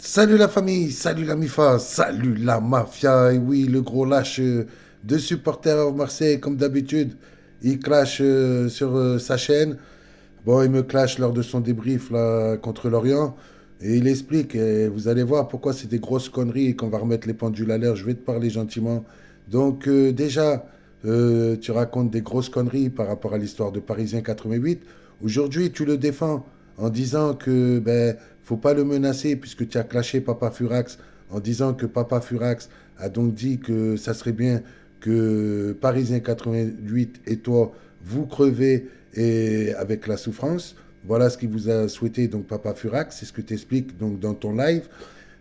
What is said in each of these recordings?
Salut la famille, salut la MIFA, salut la mafia. Et oui, le gros lâche de supporters à Marseille, comme d'habitude, il clash sur sa chaîne. Bon, il me clash lors de son débrief là, contre l'Orient. Et il explique, et vous allez voir pourquoi c'est des grosses conneries et qu'on va remettre les pendules à l'heure. Je vais te parler gentiment. Donc, déjà, tu racontes des grosses conneries par rapport à l'histoire de Parisien 88. Aujourd'hui, tu le défends en disant que faut pas le menacer puisque tu as clashé Papa Furax en disant que Papa Furax a donc dit que ça serait bien que Parisien 88 et toi, vous crevez et avec la souffrance. Voilà ce qu'il vous a souhaité, donc Papa Furax, c'est ce que tu expliques donc, dans ton live.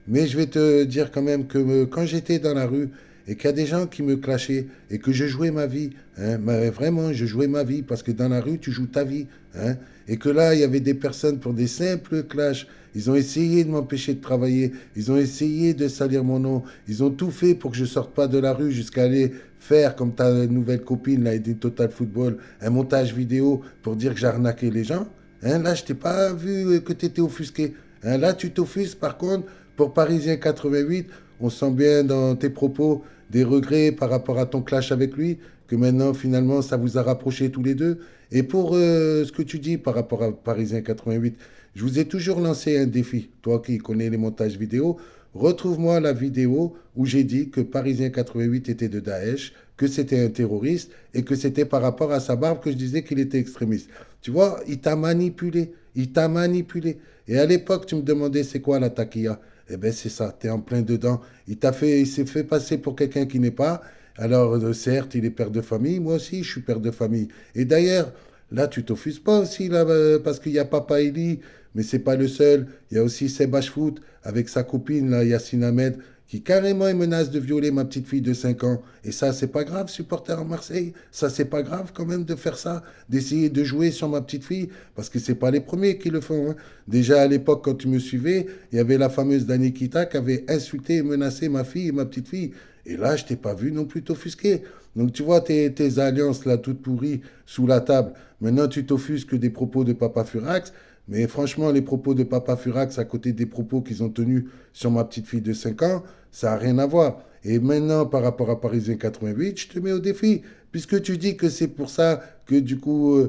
Mais je vais te dire quand même que quand j'étais dans la rue et qu'il y a des gens qui me clashaient et que je jouais ma vie, hein, mais vraiment, je jouais ma vie parce que dans la rue, tu joues ta vie. Hein, et que là, il y avait des personnes pour des simples clashs. Ils ont essayé de m'empêcher de travailler. Ils ont essayé de salir mon nom. Ils ont tout fait pour que je sorte pas de la rue jusqu'à aller faire, comme ta nouvelle copine, là, Edith Total Football, un montage vidéo pour dire que j'ai arnaqué les gens. Hein, là, je t'ai pas vu que tu étais offusqué. Hein, là, tu t'offusques, par contre, pour Parisien 88, on sent bien dans tes propos des regrets par rapport à ton clash avec lui, que maintenant, finalement, ça vous a rapprochés tous les deux. Et pour ce que tu dis par rapport à Parisien 88, je vous ai toujours lancé un défi. Toi qui connais les montages vidéo, retrouve-moi la vidéo où j'ai dit que Parisien 88 était de Daesh, que c'était un terroriste et que c'était par rapport à sa barbe que je disais qu'il était extrémiste. Tu vois, il t'a manipulé. Il t'a manipulé. Et à l'époque, tu me demandais c'est quoi la taquilla. Eh bien, c'est ça, tu es en plein dedans. Il s'est fait passer pour quelqu'un qui n'est pas. Alors, certes, il est père de famille. Moi aussi, je suis père de famille. Et d'ailleurs, là, tu t'offusques pas aussi, là, parce qu'il y a Papa Eli, mais c'est pas le seul. Il y a aussi Seb Foot avec sa copine, là, Yacine Ahmed, qui carrément menace de violer ma petite fille de 5 ans. Et ça, c'est pas grave, supporter à Marseille. Ça, c'est pas grave quand même de faire ça, d'essayer de jouer sur ma petite fille, parce que c'est pas les premiers qui le font. Hein. Déjà à l'époque, quand tu me suivais, il y avait la fameuse Dani Kita qui avait insulté et menacé ma fille et ma petite fille. Et là, je t'ai pas vu non plus t'offusquer. Donc tu vois tes alliances là toutes pourries sous la table. Maintenant, tu t'offusques des propos de Papa Furax. Mais franchement, les propos de Papa Furax à côté des propos qu'ils ont tenus sur ma petite fille de 5 ans, ça n'a rien à voir. Et maintenant, par rapport à Parisien 88, je te mets au défi. Puisque tu dis que c'est pour ça que du coup,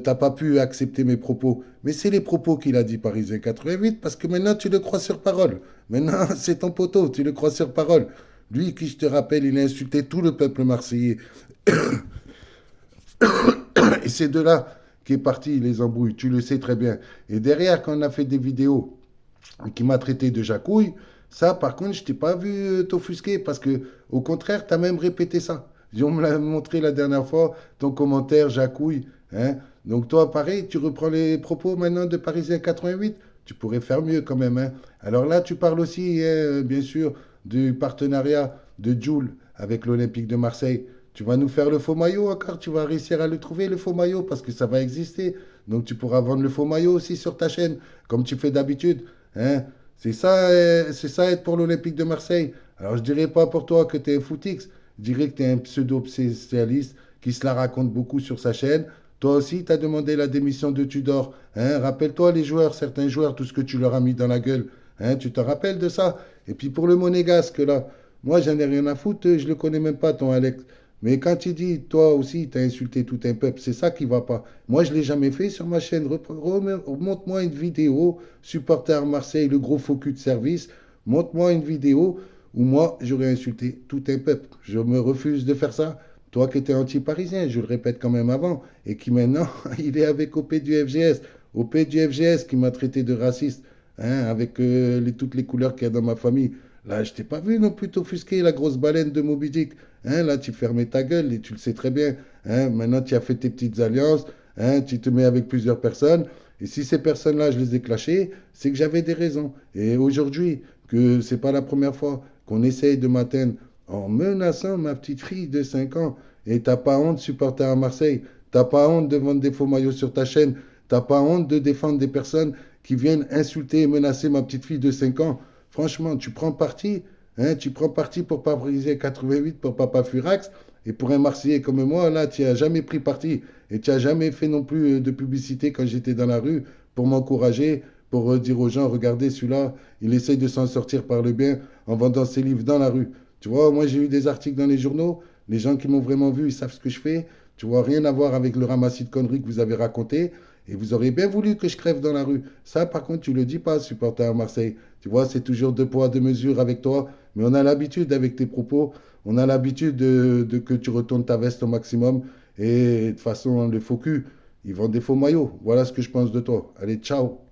t'as pas pu accepter mes propos. Mais c'est les propos qu'il a dit Parisien 88, parce que maintenant, tu le crois sur parole. Maintenant, c'est ton poteau, tu le crois sur parole. Lui, qui, je te rappelle, il a insulté tout le peuple marseillais. Et c'est de là qu'est parti les embrouilles, tu le sais très bien. Et derrière, quand on a fait des vidéos qui m'a traité de jacouille, ça, par contre, je t'ai pas vu t'offusquer parce que, au contraire, tu as même répété ça. On me l'a montré la dernière fois, ton commentaire jacouille. Hein. Donc, toi, pareil, tu reprends les propos maintenant de Parisien 88. Tu pourrais faire mieux quand même. Hein. Alors là, tu parles aussi, hein, bien sûr, du partenariat de Joule avec l'Olympique de Marseille. Tu vas nous faire le faux maillot encore, tu vas réussir à le trouver, le faux maillot, parce que ça va exister. Donc tu pourras vendre le faux maillot aussi sur ta chaîne, comme tu fais d'habitude. Hein. C'est ça être pour l'Olympique de Marseille. Alors je dirais pas pour toi que tu es un footix, je dirais que tu es un pseudo-spécialiste qui se la raconte beaucoup sur sa chaîne. Toi aussi, tu as demandé la démission de Tudor. Hein. Rappelle-toi les joueurs, certains joueurs, tout ce que tu leur as mis dans la gueule. Hein. Tu te rappelles de ça? Et puis pour le monégasque, là, moi j'en ai rien à foutre, je le connais même pas, ton Alex. Mais quand tu dis, toi aussi, tu as insulté tout un peuple, c'est ça qui va pas. Moi, je ne l'ai jamais fait sur ma chaîne. Montre-moi une vidéo, supporter Marseille, le gros faux cul de service. Montre-moi une vidéo où moi, j'aurais insulté tout un peuple. Je me refuse de faire ça. Toi qui étais anti-parisien, je le répète quand même avant, et qui maintenant, il est avec OP du FGS. OP du FGS qui m'a traité de raciste, hein, avec toutes les couleurs qu'il y a dans ma famille. Là, je t'ai pas vu non plus t'offusquer, la grosse baleine de Moby Dick. Hein, là, tu fermais ta gueule et tu le sais très bien. Hein, maintenant, tu as fait tes petites alliances. Hein, tu te mets avec plusieurs personnes. Et si ces personnes-là, je les ai clashées, c'est que j'avais des raisons. Et aujourd'hui, que c'est pas la première fois qu'on essaye de m'atteindre en menaçant ma petite fille de 5 ans. Et t'as pas honte de supporter à Marseille. T'as pas honte de vendre des faux maillots sur ta chaîne. T'as pas honte de défendre des personnes qui viennent insulter et menacer ma petite fille de 5 ans. Franchement, tu prends parti. Hein, tu prends parti pour Parisien 88, pour Papa Furax, et pour un Marseillais comme moi, là, tu n'as jamais pris parti, et tu n'as jamais fait non plus de publicité quand j'étais dans la rue pour m'encourager, pour dire aux gens, regardez, celui-là, il essaye de s'en sortir par le bien en vendant ses livres dans la rue. Tu vois, moi, j'ai eu des articles dans les journaux. Les gens qui m'ont vraiment vu, ils savent ce que je fais. Tu vois, rien à voir avec le ramassis de conneries que vous avez raconté. Et vous auriez bien voulu que je crève dans la rue. Ça, par contre, tu le dis pas, supporter à Marseille. Tu vois, c'est toujours deux poids, deux mesures avec toi. Mais on a l'habitude avec tes propos. On a l'habitude de que tu retournes ta veste au maximum. Et de toute façon, les faux culs, ils vendent des faux maillots. Voilà ce que je pense de toi. Allez, ciao.